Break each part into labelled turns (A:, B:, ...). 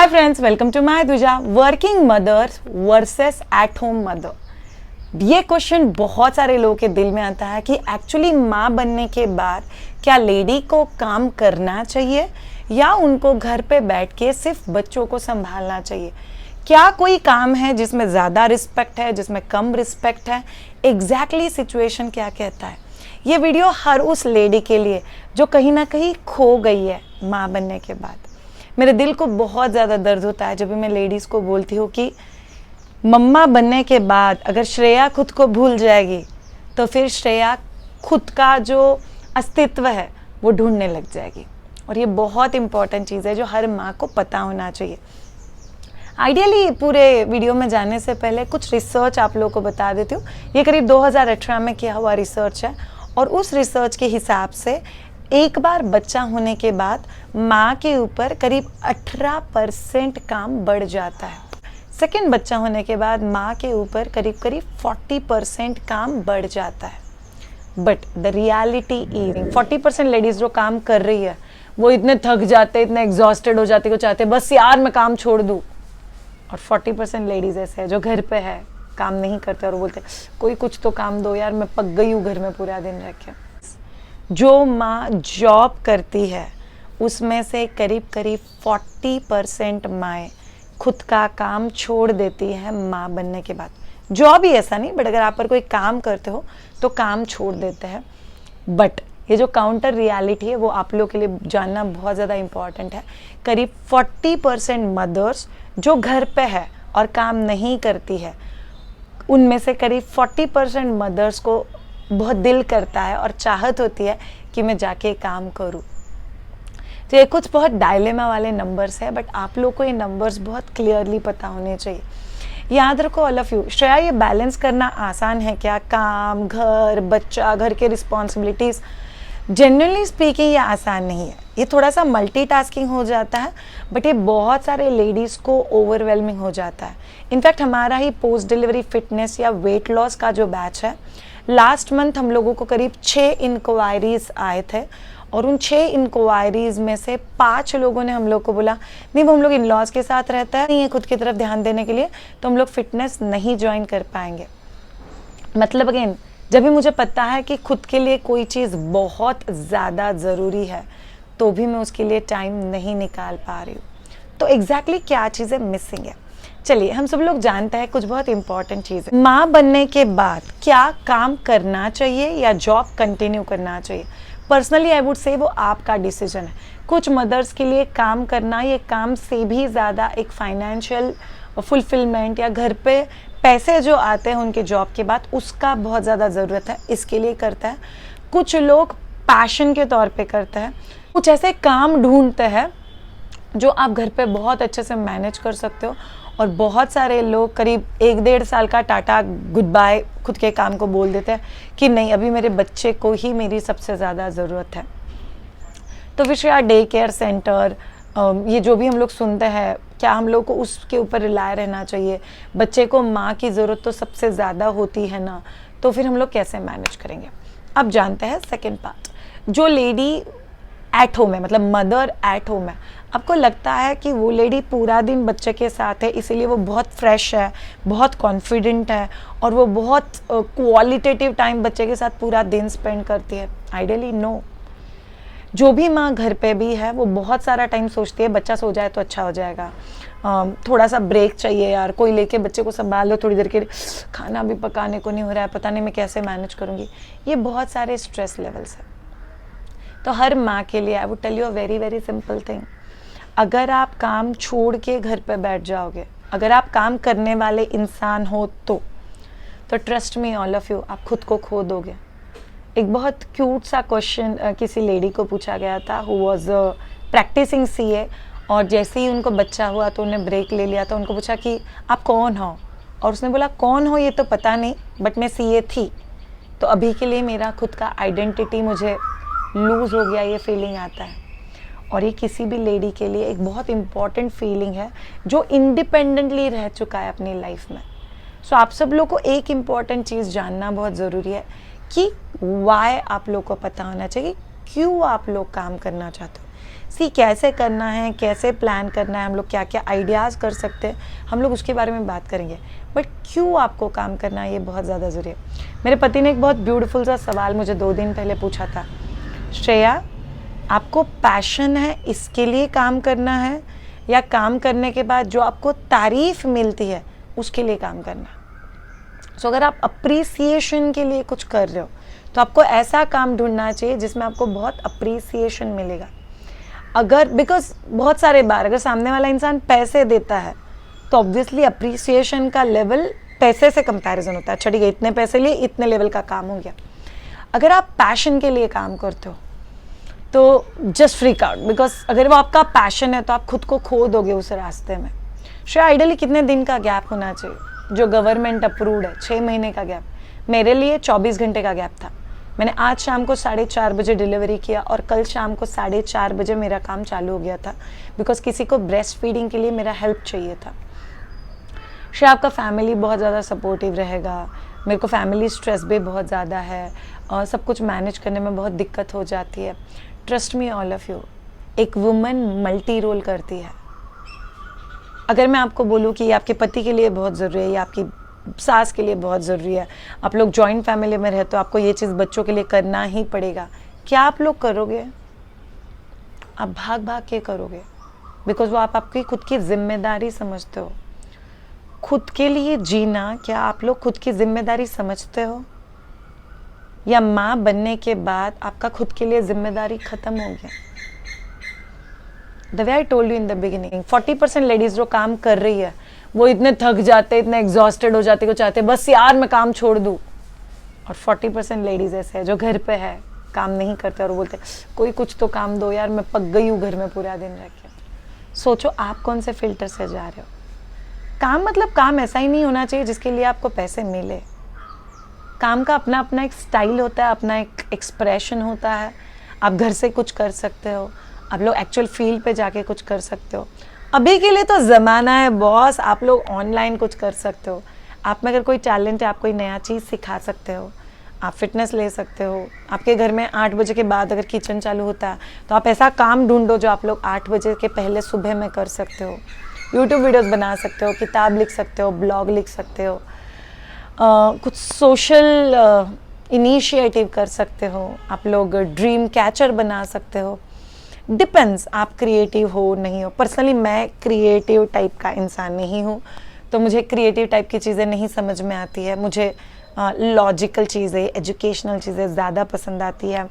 A: Friends, welcome to my Dwija. Working mothers versus at home mother, ये question बहुत सारे लोगों के दिल में आता है कि एक्चुअली माँ बनने के बाद क्या लेडी को काम करना चाहिए या उनको घर पे बैठ के सिर्फ बच्चों को संभालना चाहिए। क्या कोई काम है जिसमें ज़्यादा रिस्पेक्ट है, जिसमें कम रिस्पेक्ट है, एग्जैक्टली सिचुएशन क्या कहता है। ये वीडियो हर उस लेडी के लिए जो कहीं ना कहीं खो गई है माँ बनने के बाद। मेरे दिल को बहुत ज़्यादा दर्द होता है जब भी मैं लेडीज़ को बोलती हूँ कि मम्मा बनने के बाद अगर श्रेया खुद को भूल जाएगी तो फिर श्रेया खुद का जो अस्तित्व है वो ढूंढने लग जाएगी। और ये बहुत इम्पॉर्टेंट चीज़ है जो हर माँ को पता होना चाहिए। आइडियली पूरे वीडियो में जाने से पहले कुछ रिसर्च आप लोगों को बता देती हूँ। ये करीब 2018 में किया हुआ रिसर्च है और उस रिसर्च के हिसाब से एक बार बच्चा होने के बाद माँ के ऊपर करीब 18% काम बढ़ जाता है। सेकेंड बच्चा होने के बाद माँ के ऊपर करीब 40% काम बढ़ जाता है। But the reality is 40% ladies जो काम कर रही है वो इतने थक जाते, इतने एग्जॉस्टेड हो जाते, को चाहते बस यार मैं काम छोड़ दूँ। और 40% लेडीज़ ऐसे है जो घर पे है, काम नहीं करते और बोलते कोई कुछ तो काम दो यार, मैं पक गई हूँ घर में पूरा दिन रह के। जो माँ जॉब करती है उसमें से करीब 40% माएँ खुद का काम छोड़ देती है माँ बनने के बाद। जॉब ही ऐसा नहीं, बट अगर आप पर कोई काम करते हो तो काम छोड़ देते हैं। बट ये जो काउंटर रियलिटी है वो आप लोगों के लिए जानना बहुत ज़्यादा इम्पॉर्टेंट है। करीब 40% मदर्स जो घर पे है और काम नहीं करती है, उनमें से करीब 40% मदर्स को बहुत दिल करता है और चाहत होती है कि मैं जाके काम करूं। तो ये कुछ बहुत डायलेमा वाले नंबर्स है, बट आप लोग को ये नंबर्स बहुत क्लियरली पता होने चाहिए। याद रखो ऑल ऑफ यू, श्रेया ये बैलेंस करना आसान है क्या? काम, घर, बच्चा, घर के रिस्पॉन्सिबिलिटीज़, जनरली स्पीकिंग ये आसान नहीं है। ये थोड़ा सा मल्टीटास्किंग हो जाता है, बट ये बहुत सारे लेडीज़ को ओवरवेलमिंग हो जाता है। इनफैक्ट हमारा ही पोस्ट डिलीवरी फिटनेस या वेट लॉस का जो बैच है, लास्ट मंथ हम लोगों को करीब 6 इंक्वायरीज आए थे और उन 6 इंक्वायरीज में से 5 लोगों ने हम लोग को बोला नहीं वो हम लोग इन लॉज के साथ रहता है, नहीं है खुद की तरफ ध्यान देने के लिए, तो हम लोग फिटनेस नहीं ज्वाइन कर पाएंगे। मतलब अगेन, जब भी मुझे पता है कि खुद के लिए कोई चीज़ बहुत ज़्यादा ज़रूरी है तो भी मैं उसके लिए टाइम नहीं निकाल पा रही हूँ। तो एग्जैक्टली क्या चीज़ें मिसिंग है, चलिए हम सब लोग जानते हैं कुछ बहुत इंपॉर्टेंट चीज़ है। माँ बनने के बाद क्या काम करना चाहिए या जॉब कंटिन्यू करना चाहिए? पर्सनली आई वुड से वो आपका डिसीजन है। कुछ मदर्स के लिए काम करना, ये काम से भी ज़्यादा एक फाइनेंशियल फुलफिलमेंट या घर पे पैसे जो आते हैं उनके जॉब के बाद उसका बहुत ज़्यादा ज़रूरत है, इसके लिए करता है। कुछ लोग पैशन के तौर पे करते हैं, कुछ ऐसे काम ढूंढते हैं जो आप घर पे बहुत अच्छे से मैनेज कर सकते हो। और बहुत सारे लोग करीब 1-1.5 साल का टाटा गुड बाय खुद के काम को बोल देते हैं कि नहीं अभी मेरे बच्चे को ही मेरी सबसे ज़्यादा ज़रूरत है। तो फिर डे केयर सेंटर, ये जो भी हम लोग सुनते हैं, क्या हम लोग को उसके ऊपर रिलाय रहना चाहिए? बच्चे को माँ की ज़रूरत तो सबसे ज़्यादा होती है ना, तो फिर हम लोग कैसे मैनेज करेंगे? अब जानते हैं सेकेंड पार्ट। जो लेडी एट होम है, मतलब मदर एट होम है, आपको लगता है कि वो लेडी पूरा दिन बच्चे के साथ है इसीलिए वो बहुत फ्रेश है, बहुत कॉन्फिडेंट है और वो बहुत क्वालिटेटिव टाइम बच्चे के साथ पूरा दिन स्पेंड करती है? Ideally no. जो भी माँ घर पे भी है वो बहुत सारा टाइम सोचती है बच्चा सो जाए तो अच्छा हो जाएगा, थोड़ा सा ब्रेक चाहिए यार, कोई लेके बच्चे को संभाल लो थोड़ी देर के लिए, खाना भी पकाने को नहीं हो रहा है, पता नहीं मैं कैसे मैनेज करूँगी। ये बहुत सारे स्ट्रेस लेवल्स है। तो हर माँ के लिए I would tell you a very very simple thing, अगर आप काम छोड़ के घर पे बैठ जाओगे, अगर आप काम करने वाले इंसान हो तो trust me all of you, आप खुद को खो दोगे। एक बहुत क्यूट सा क्वेश्चन किसी लेडी को पूछा गया था हु वाज प्रैक्टिसिंग सीए, और जैसे ही उनको बच्चा हुआ तो उन्हें ब्रेक ले लिया, तो उनको पूछा कि आप कौन हो, और उसने बोला कौन हो ये तो पता नहीं बट मैं सीए थी, तो अभी के लिए मेरा खुद का आइडेंटिटी मुझे लूज़ हो गया, ये फीलिंग आता है। और ये किसी भी लेडी के लिए एक बहुत इम्पॉर्टेंट फीलिंग है जो इंडिपेंडेंटली रह चुका है अपनी लाइफ में। सो आप सब लोग को एक इम्पॉर्टेंट चीज़ जानना बहुत ज़रूरी है कि वाई आप लोग को पता होना चाहिए क्यों आप लोग काम करना चाहते हो। सी कैसे करना है, कैसे प्लान करना है, हम लोग क्या क्या आइडियाज़ कर सकते हैं, हम लोग उसके बारे में बात करेंगे। बट क्यों आपको काम करना है ये बहुत ज़्यादा ज़रूरी है। मेरे पति ने एक बहुत ब्यूटीफुल सा सवाल मुझे 2 दिन पहले पूछा था, श्रेया आपको पैशन है इसके लिए काम करना है या काम करने के बाद जो आपको तारीफ मिलती है उसके लिए काम करना है। सो अगर आप अप्रिसिएशन के लिए कुछ कर रहे हो तो आपको ऐसा काम ढूंढना चाहिए जिसमें आपको बहुत अप्रिसिएशन मिलेगा। अगर बिकॉज बहुत सारे बार अगर सामने वाला इंसान पैसे देता है तो ऑब्वियसली अप्रिसिएशन का लेवल पैसे से कंपैरिजन होता है, अच्छा ठीक है इतने पैसे लिए इतने लेवल का काम हो गया। अगर आप पैशन के लिए काम करते हो तो जस्ट फ्रीक आउट, बिकॉज अगर वो आपका पैशन है तो आप खुद को खो दोगे उस रास्ते में। शायद आइडियली कितने दिन का गैप होना चाहिए जो गवर्नमेंट अप्रूव्ड है, 6 महीने का गैप। मेरे लिए 24 घंटे का गैप था। मैंने आज शाम को 4:30 बजे डिलीवरी किया और कल शाम को 4:30 बजे मेरा काम चालू हो गया था, बिकॉज किसी को ब्रेस्ट फीडिंग के लिए मेरा हेल्प चाहिए था। शायद आपका फैमिली बहुत ज़्यादा सपोर्टिव रहेगा। मेरे को फैमिली स्ट्रेस भी बहुत ज़्यादा है और सब कुछ मैनेज करने में बहुत दिक्कत हो जाती है। Trust me all of you, एक वुमन मल्टी रोल करती है। अगर मैं आपको बोलूँ कि ये आपके पति के लिए बहुत ज़रूरी है, ये आपकी सास के लिए बहुत ज़रूरी है, आप लोग जॉइंट फैमिली में रहते हो, आपको ये चीज़ बच्चों के लिए करना ही पड़ेगा, क्या आप लोग करोगे? आप भाग भाग के करोगे, बिकॉज वो आप आपकी खुद की जिम्मेदारी समझते हो। खुद के लिए जीना क्या आप लोग खुद की जिम्मेदारी समझते हो, या माँ बनने के बाद आपका खुद के लिए जिम्मेदारी खत्म हो गया? The way I told you in the beginning, 40% ladies जो काम कर रही है वो इतने थक जाते, इतने एग्जॉस्टेड हो जाते, को चाहते बस यार मैं काम छोड़ दूँ। और 40% लेडीज ऐसे है जो घर पे है, काम नहीं करते और बोलते कोई कुछ तो काम दो यार, मैं पक गई हूँ घर में पूरा दिन रह के। सोचो आप कौन से फिल्टर से जा रहे हो। काम मतलब काम ऐसा ही नहीं होना चाहिए जिसके लिए आपको पैसे मिले। काम का अपना अपना एक स्टाइल होता है, अपना एक एक्सप्रेशन होता है। आप घर से कुछ कर सकते हो, आप लोग एक्चुअल फील्ड पे जाके कुछ कर सकते हो। अभी के लिए तो ज़माना है बॉस, आप लोग ऑनलाइन कुछ कर सकते हो। आप में अगर कोई टैलेंट है, आप कोई नया चीज़ सिखा सकते हो, आप फिटनेस ले सकते हो। आपके घर में 8 बजे के बाद अगर किचन चालू होता है तो आप ऐसा काम ढूंढो जो आप लोग 8 बजे के पहले सुबह में कर सकते हो। यूट्यूब वीडियोस बना सकते हो, किताब लिख सकते हो, ब्लॉग लिख सकते हो, कुछ सोशल इनिशिएटिव कर सकते हो, आप लोग ड्रीम कैचर बना सकते हो। डिपेंड्स आप क्रिएटिव हो नहीं हो। पर्सनली मैं क्रिएटिव टाइप का इंसान नहीं हूँ, तो मुझे क्रिएटिव टाइप की चीज़ें नहीं समझ में आती है। मुझे लॉजिकल चीज़ें, एजुकेशनल चीज़ें ज़्यादा पसंद आती है।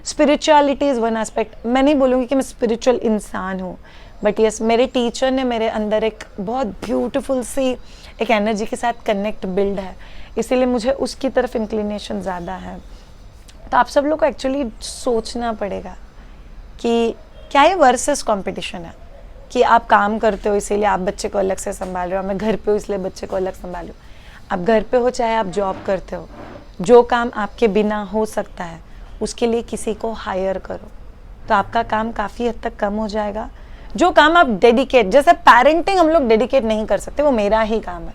A: Spirituality is one aspect. मैं नहीं बोलूँगी कि मैं स्पिरिचुअल इंसान हूँ, बट यस मेरे टीचर ने मेरे अंदर एक बहुत ब्यूटीफुल सी एक एनर्जी के साथ कनेक्ट बिल्ड है, इसीलिए मुझे उसकी तरफ इंक्लिनेशन ज़्यादा है। तो आप सब लोग को एक्चुअली सोचना पड़ेगा कि क्या ये वर्सेस कंपटीशन है कि आप काम करते हो इसीलिए आप बच्चे को अलग से संभाल रहे हो, मैं घर पे हूँ इसलिए बच्चे को अलग संभाल रही हूँ। आप घर पे हो चाहे आप जॉब करते हो, जो काम आपके बिना हो सकता है उसके लिए किसी को हायर करो, तो आपका काम काफ़ी हद तक कम हो जाएगा। जो काम आप डेडिकेट, जैसे पेरेंटिंग हम लोग डेडिकेट नहीं कर सकते, वो मेरा ही काम है।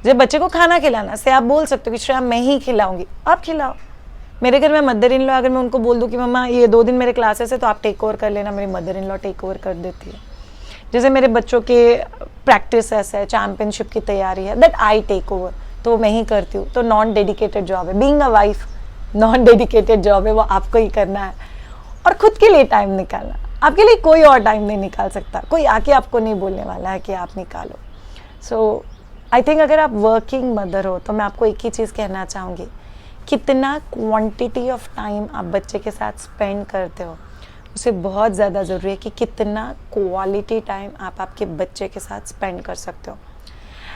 A: जब बच्चे को खाना खिलाना से आप बोल सकते हो कि श्रेया मैं ही खिलाऊंगी, आप खिलाओ। मेरे घर में मदर इन लॉ, अगर मैं उनको बोल दूं कि मम्मा ये 2 दिन मेरे क्लासेस है तो आप टेक ओवर कर लेना, मेरी mother in law take over कर देती है। जैसे मेरे बच्चों के प्रैक्टिस है, चैम्पियनशिप की तैयारी है, दैट आई टेक ओवर, तो मैं ही करती हूँ। तो नॉन डेडिकेटेड जॉब है, being a wife non dedicated job है, वो आपको ही करना है। और खुद के लिए टाइम निकालना, आपके लिए कोई और टाइम नहीं निकाल सकता, कोई आके आपको नहीं बोलने वाला है कि आप निकालो। सो आई थिंक अगर आप वर्किंग मदर हो तो मैं आपको एक ही चीज़ कहना चाहूँगी, कितना क्वांटिटी ऑफ टाइम आप बच्चे के साथ स्पेंड करते हो उसे बहुत ज़्यादा ज़रूरी है कि कितना क्वालिटी टाइम आप आपके बच्चे के साथ स्पेंड कर सकते हो।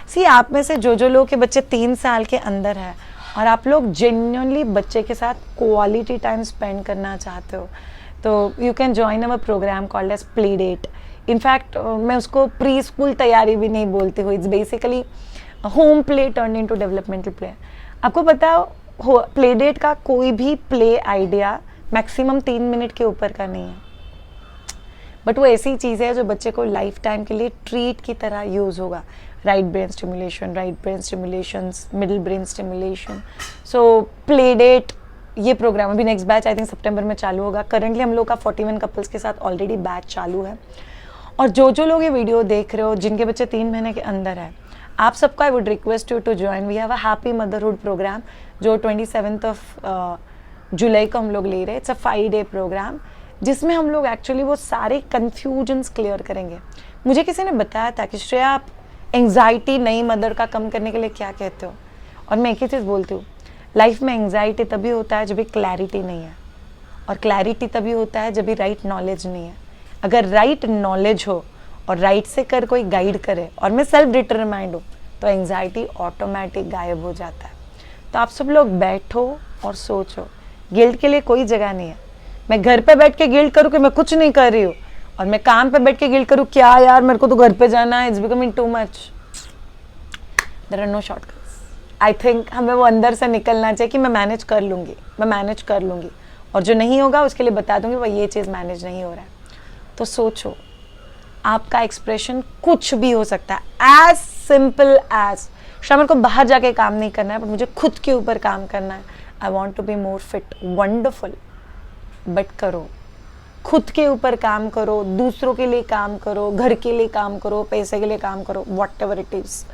A: सी आप में से जो लोगों के बच्चे 3 साल के अंदर है और आप लोग जेन्युइनली बच्चे के साथ क्वालिटी टाइम स्पेंड करना चाहते हो, तो you can join our program called as play date. In fact मैं उसको प्री स्कूल तैयारी भी नहीं बोलती हूँ, it's basically home play turn into developmental play. आपको पता हो प्ले डेट का कोई भी प्ले आइडिया मैक्सिमम 3 मिनट के ऊपर का नहीं है, बट वो ऐसी चीज़ है जो बच्चे को लाइफ टाइम के लिए ट्रीट की तरह यूज़ होगा। Right brain stimulation, middle brain stimulation. So play date ये प्रोग्राम अभी नेक्स्ट बैच आई थिंक सितंबर में चालू होगा। करंटली हम लोग का 41 कपल्स के साथ ऑलरेडी बैच चालू है। और जो लोग ये वीडियो देख रहे हो जिनके बच्चे 3 महीने के अंदर है, आप सबको I would request you to join. We have a happy motherhood program जो 27 जुलाई को हम लोग ले रहे हैं। इट्स अ 5 डे प्रोग्राम जिसमें हम लोग एक्चुअली वो सारे कन्फ्यूजन्स क्लियर करेंगे। मुझे किसी ने बताया था कि श्रेया आप एंग्जाइटी नई मदर का कम करने के लिए क्या कहते हो, और मैं एक ही चीज़ बोलती हूँ, लाइफ में एंग्जाइटी तभी होता है जब भी क्लैरिटी नहीं है, और क्लैरिटी तभी होता है जब भी राइट नॉलेज नहीं है। अगर राइट नॉलेज हो और राइट से कर कोई गाइड करे और मैं सेल्फ डिटरमाइंड हूँ तो एंग्जाइटी ऑटोमेटिक गायब हो जाता है। तो आप सब लोग बैठो और सोचो, गिल्ट के लिए कोई जगह नहीं है। मैं घर पे बैठ के गिल्ट करूँ कि मैं कुछ नहीं कर रही हूँ, और मैं काम पे बैठ के गिल्ट करूँ क्या यार मेरे को तो घर पे जाना है, it's becoming too much. There are no shortcuts. I think हमें वो अंदर से निकलना चाहिए कि मैं मैनेज कर लूँगी, मैं मैनेज कर लूँगी, और जो नहीं होगा उसके लिए बता दूँगी भाई ये चीज़ मैनेज नहीं हो रहा है। तो सोचो, आपका एक्सप्रेशन कुछ भी हो सकता है, एज सिंपल एज शामिल को बाहर जाके काम नहीं करना है, बट मुझे खुद के ऊपर काम करना है। I want to be more fit, wonderful, but करो, खुद के ऊपर काम करो, दूसरों के लिए काम करो, घर के लिए काम करो, पैसे के लिए काम करो, वॉट एवर इट इज।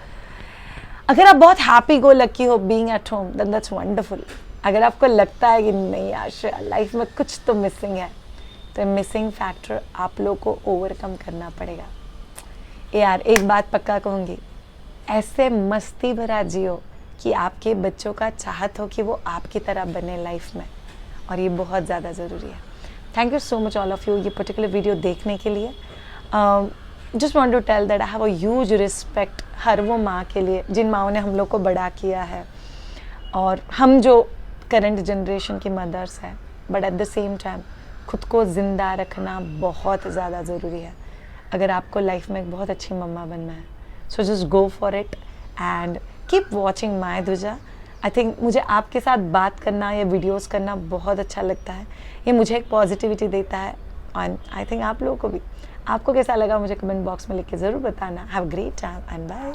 A: अगर आप बहुत हैप्पी गो लकी हो being at home, then that's wonderful. अगर आपको लगता है कि नहीं यार लाइफ में कुछ तो मिसिंग है, तो मिसिंग फैक्टर आप लोग को ओवरकम करना पड़ेगा। यार एक बात पक्का कहूँगी, ऐसे मस्ती भरा जियो कि आपके बच्चों का चाहत हो कि वो आपकी तरह बने लाइफ में, और ये बहुत ज़्यादा ज़रूरी है। Thank you so much all of you ये पर्टिकुलर वीडियो देखने के लिए। Just want to tell that I have a huge respect हर वो माँ के लिए जिन माँओं ने हम लोग को बड़ा किया है, और हम जो करंट जनरेशन की मदर्स हैं, but at the same time खुद को ज़िंदा रखना बहुत ज़्यादा ज़रूरी है अगर आपको लाइफ में एक बहुत अच्छी मम्मा बनना है। So just go for it and keep watching my Dwija. I think मुझे आपके साथ बात करना या वीडियोस करना बहुत अच्छा लगता है, ये मुझे एक पॉजिटिविटी देता है, एंड आई थिंक आप लोगों को भी। आपको कैसा लगा मुझे कमेंट बॉक्स में लिख के ज़रूर बताना। Have great time and bye.